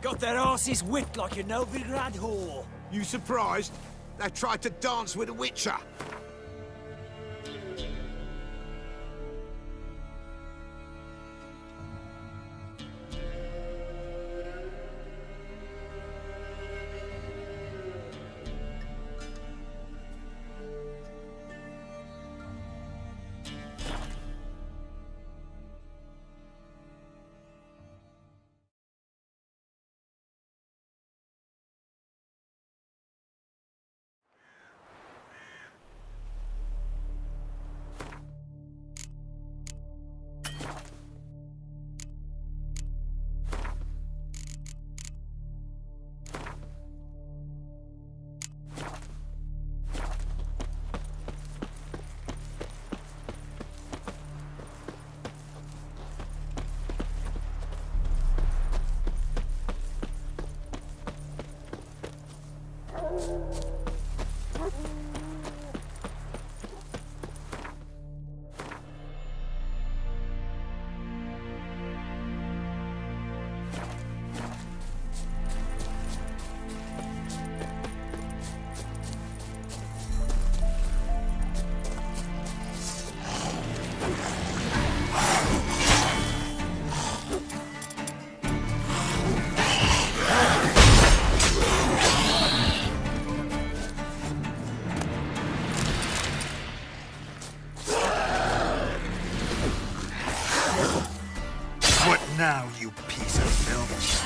Got their asses whipped like a Novigrad whore. You surprised? They tried to dance with a witcher. Now, you piece of filth.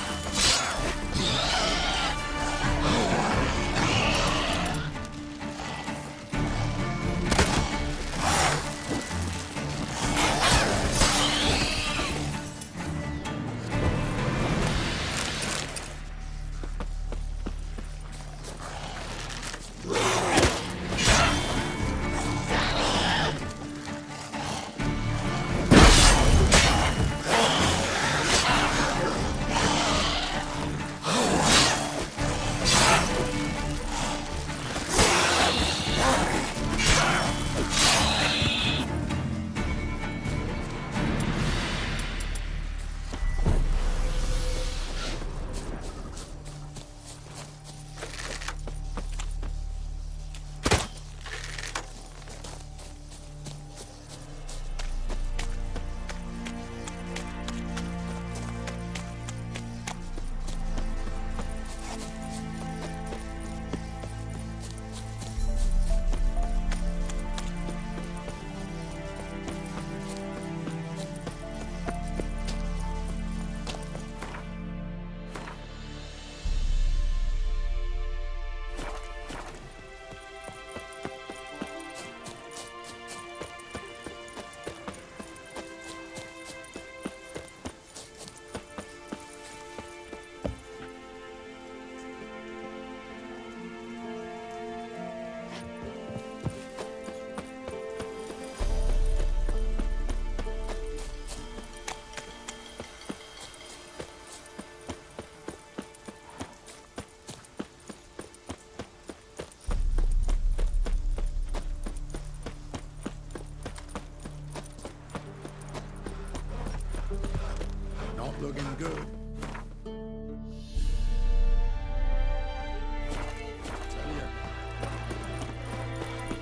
Not looking good.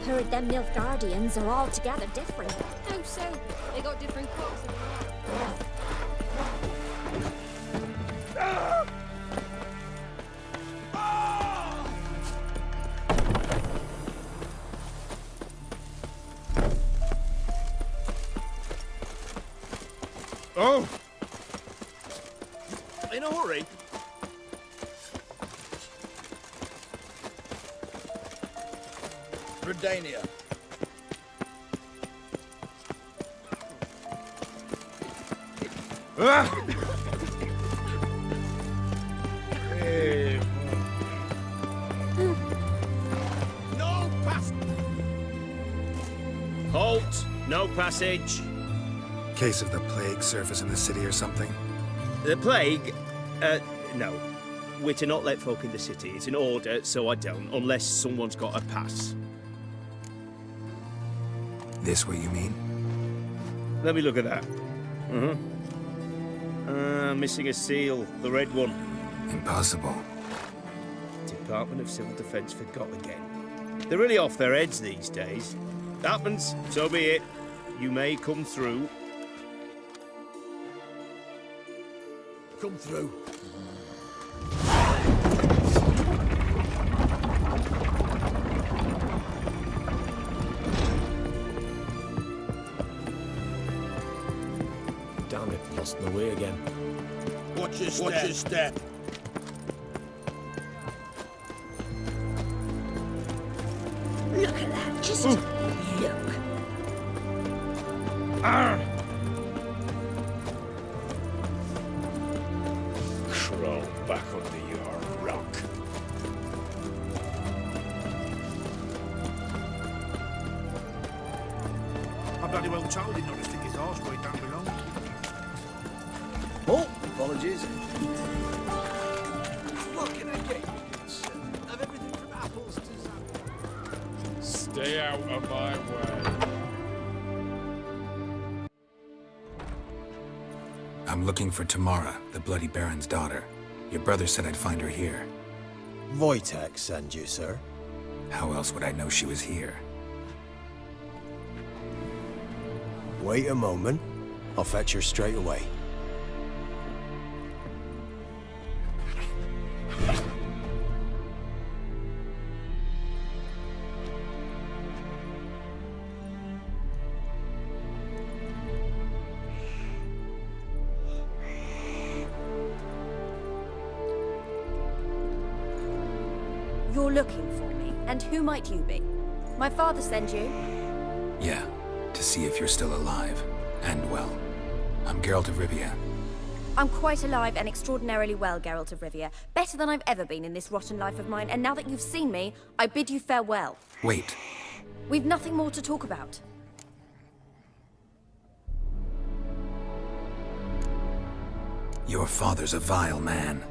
Heard them Nilfgaardians are altogether different. How so? They got different clothes. Oh! In a hurry? Redania. No pass. Halt! No passage. Case of the plague surface in the city or something? The plague? No. We're to not let folk in the city. It's an order, so I don't, unless someone's got a pass. This what you mean? Let me look at that. Missing a seal, the red one. Impossible. Department of Civil Defence forgot again. They're really off their heads these days. Happens, so be it. You may come through. Come through. Damn it, lost my way again. Watch your step. Watch your step. Look at that, just look. Crawl back under your rock. I bloody well told him not to stick his arse where it don't belong. Oh, apologies. What can I get you? Of everything from apples to Stay out of my way. I'm looking for Tamara, the Bloody Baron's daughter. Your brother said I'd find her here. Wojtek send you, sir. How else would I know she was here? Wait a moment. I'll fetch her straight away. you're looking for me, and who might you be? My father sent you? Yeah, to see if you're still alive. And well. I'm Geralt of Rivia. I'm quite alive and extraordinarily well, Geralt of Rivia. Better than I've ever been in this rotten life of mine, and now that you've seen me, I bid you farewell. Wait. We've nothing more to talk about. Your father's a vile man.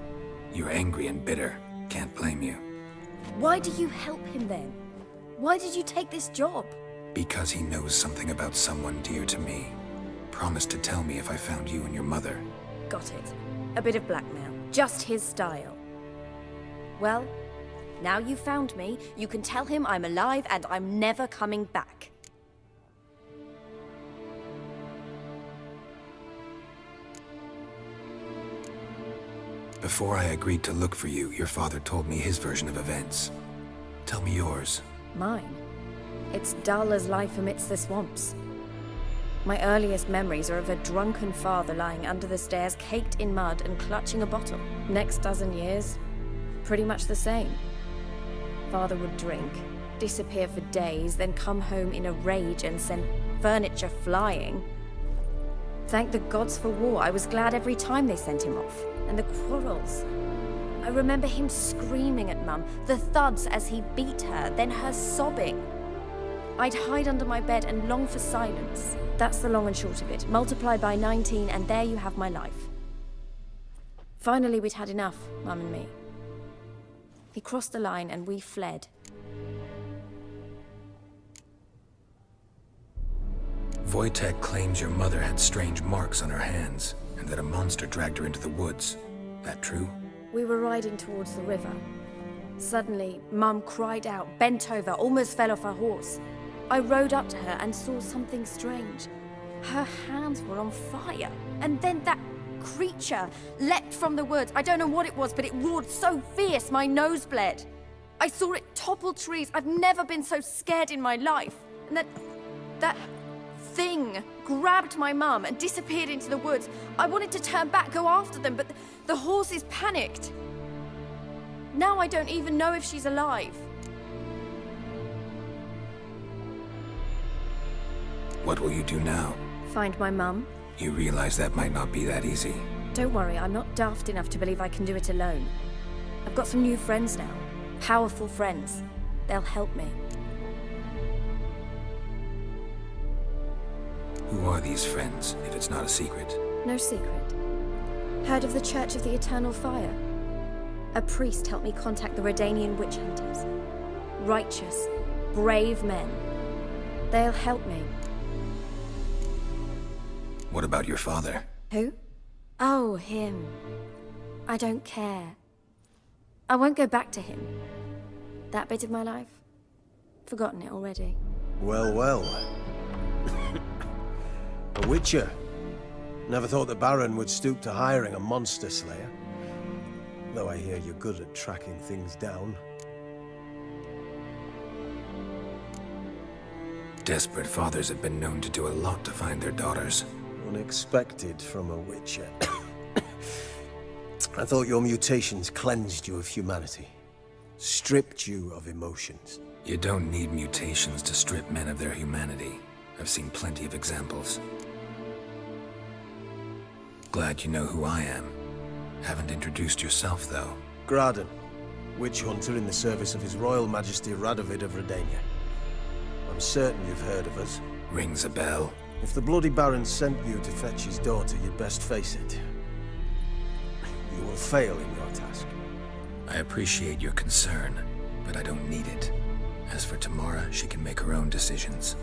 You're angry and bitter. Can't blame you. Why do you help him then? Why did you take this job? Because he knows something about someone dear to me. Promised to tell me if I found you and your mother. Got it. A bit of blackmail. Just his style. Well, now you've found me, you can tell him I'm alive and I'm never coming back. Before I agreed to look for you, your father told me his version of events. Tell me yours. Mine? It's dull as life amidst the swamps. My earliest memories are of a drunken father lying under the stairs, caked in mud and clutching a bottle. Next dozen years, pretty much the same. Father would drink, disappear for days, then come home in a rage and send furniture flying. Thank the gods for war. I was glad every time they sent him off. And the quarrels. I remember him screaming at Mum, the thuds as he beat her, then her sobbing. I'd hide under my bed and long for silence. That's the long and short of it. Multiply by 19 and there you have my life. Finally, we'd had enough, Mum and me. He crossed the line and we fled. Wojtek claims your mother had strange marks on her hands, and that a monster dragged her into the woods. That true? We were riding towards the river. Suddenly, Mum cried out, bent over, almost fell off her horse. I rode up to her and saw something strange. Her hands were on fire. And then that creature leapt from the woods. I don't know what it was, but it roared so fierce my nose bled. I saw it topple trees. I've never been so scared in my life. And that thing grabbed my mum and disappeared into the woods. I wanted to turn back, go after them, but the horses panicked. Now I don't even know if she's alive. What will you do now? Find my mum. You realize that might not be that easy. Don't worry, I'm not daft enough to believe I can do it alone. I've got some new friends now. Powerful friends. They'll help me. Who are these friends, if it's not a secret? No secret. Heard of the Church of the Eternal Fire? A priest helped me contact the Redanian witch hunters. Righteous, brave men. They'll help me. What about your father? Who? Oh, him. I don't care. I won't go back to him. That bit of my life? Forgotten it already. Well, well. A witcher. Never thought the Baron would stoop to hiring a monster slayer. Though I hear you're good at tracking things down. Desperate fathers have been known to do a lot to find their daughters. Unexpected from a witcher. I thought your mutations cleansed you of humanity. Stripped you of emotions. You don't need mutations to strip men of their humanity. I've seen plenty of examples. Glad you know who I am. Haven't introduced yourself, though. Graden, witch hunter in the service of His Royal Majesty Radovid of Redania. I'm certain you've heard of us. Rings a bell. If the Bloody Baron sent you to fetch his daughter, you'd best face it. You will fail in your task. I appreciate your concern, but I don't need it. As for Tamara, she can make her own decisions.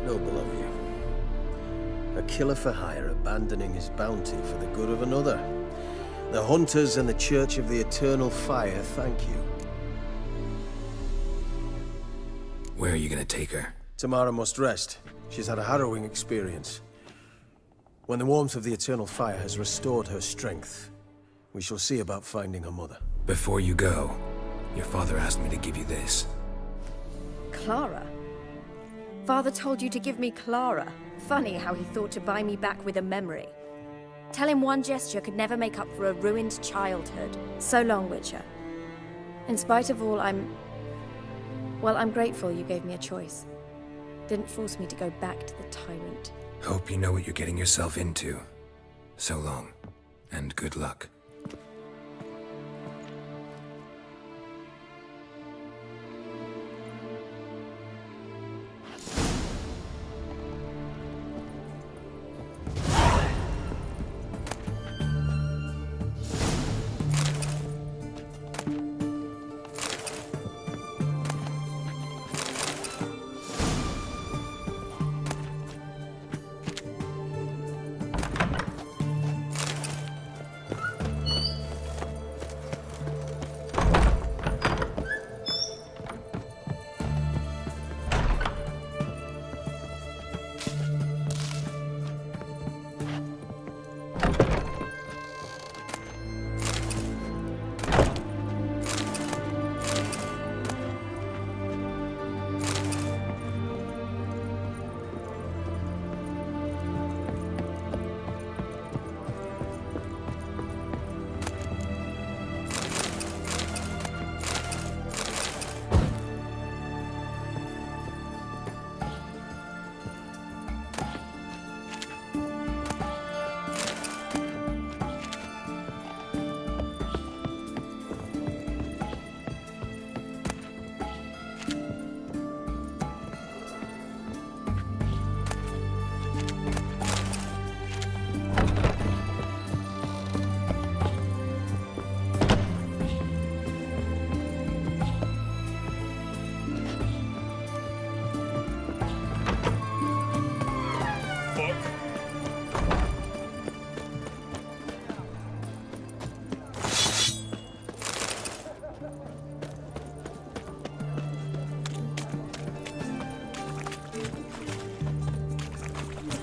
Noble of you. A killer for hire abandoning his bounty for the good of another. The Hunters and the Church of the Eternal Fire thank you. Where are you gonna take her? Tamara must rest. She's had a harrowing experience. When the warmth of the Eternal Fire has restored her strength, we shall see about finding her mother. Before you go, your father asked me to give you this. Clara? Father told you to give me Clara. Funny how he thought to buy me back with a memory. Tell him one gesture could never make up for a ruined childhood. So long, Witcher. In spite of all, I'm grateful you gave me a choice. Didn't force me to go back to the tyrant. Hope you know what you're getting yourself into. So long, and good luck.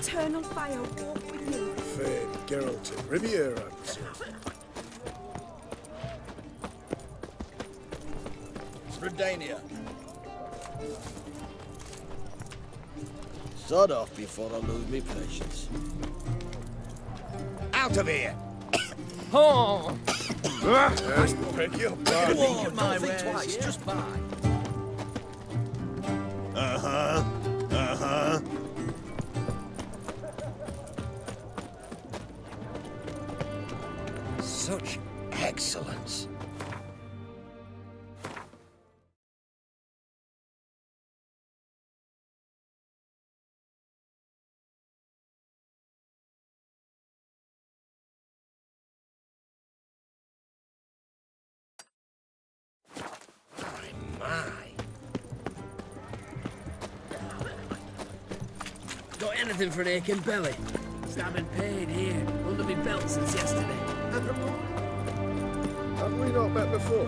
Eternal fire walk with you. Fair Geralt of Rivia, I would say. Redania. Sod off before I lose me patience. Out of here! Oh! Beg your pardon. Whoa, don't think twice, just buy. Uh-huh. Uh-huh. Such excellence. Got anything for an aching belly? Stabbing pain here, under me belt since yesterday. Have we not met before?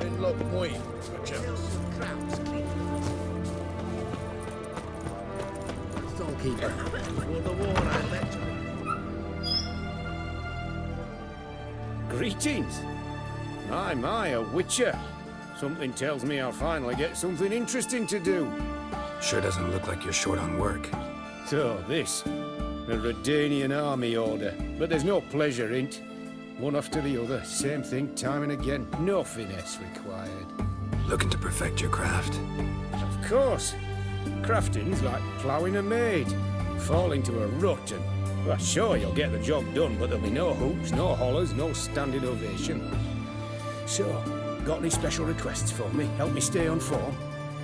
In Loch Moyne, perchance. Stallkeeper. Before the war, I lectured. Greetings. My, a witcher. Something tells me I'll finally get something interesting to do. Sure doesn't look like you're short on work. So, this. A Redanian army order. But there's no pleasure in't. One after the other, same thing time and again. No finesse required. Looking to perfect your craft? Of course. Crafting's like ploughing a maid. Fall into a rut and... Well, sure, you'll get the job done, but there'll be no hoops, no hollers, no standing ovation. So, got any special requests for me? Help me stay on form?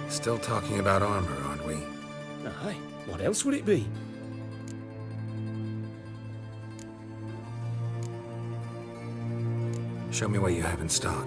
Still talking about armor, aren't we? Aye. What else would it be? Show me what you have in stock.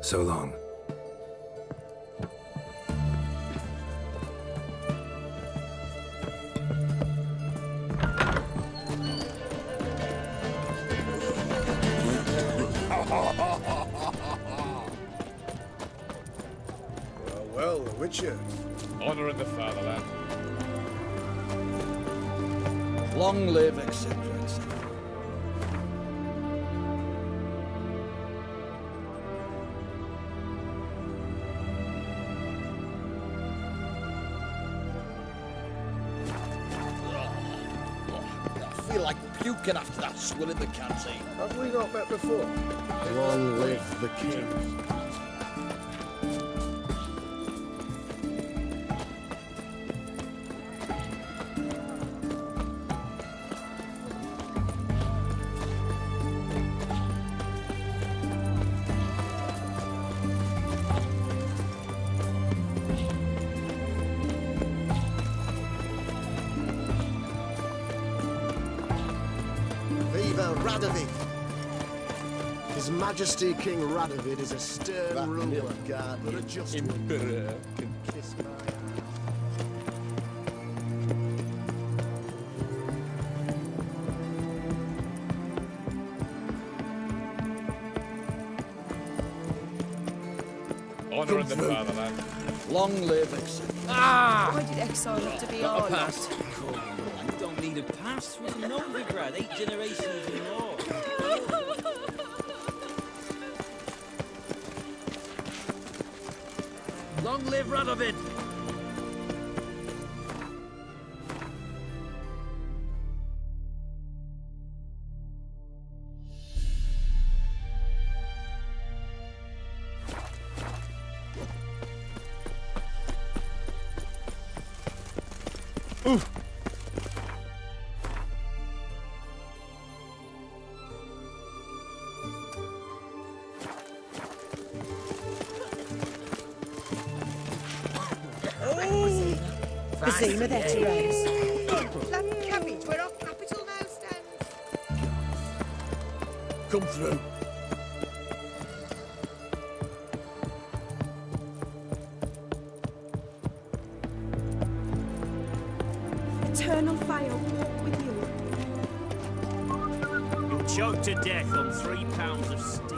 So long. Well, the Witcher. Honouring the fatherland. Long live, etc., etc. I feel like puking after that swill in the canteen. Have we not met before? Long live the king. Viva Radovid! His Majesty King Radovid is a stern ruler, but a just one. Can kiss my Honouring the fatherland. Long live, etc. Why did exile have to be our lot? pass. You don't need a pass. What's Novigrad? 8 generations and more. Long live Radovid! Azima there to raise. That cabbage where our capital now stands. Come through. Eternal fire walk with you. You'll choke to death on 3 pounds of steak.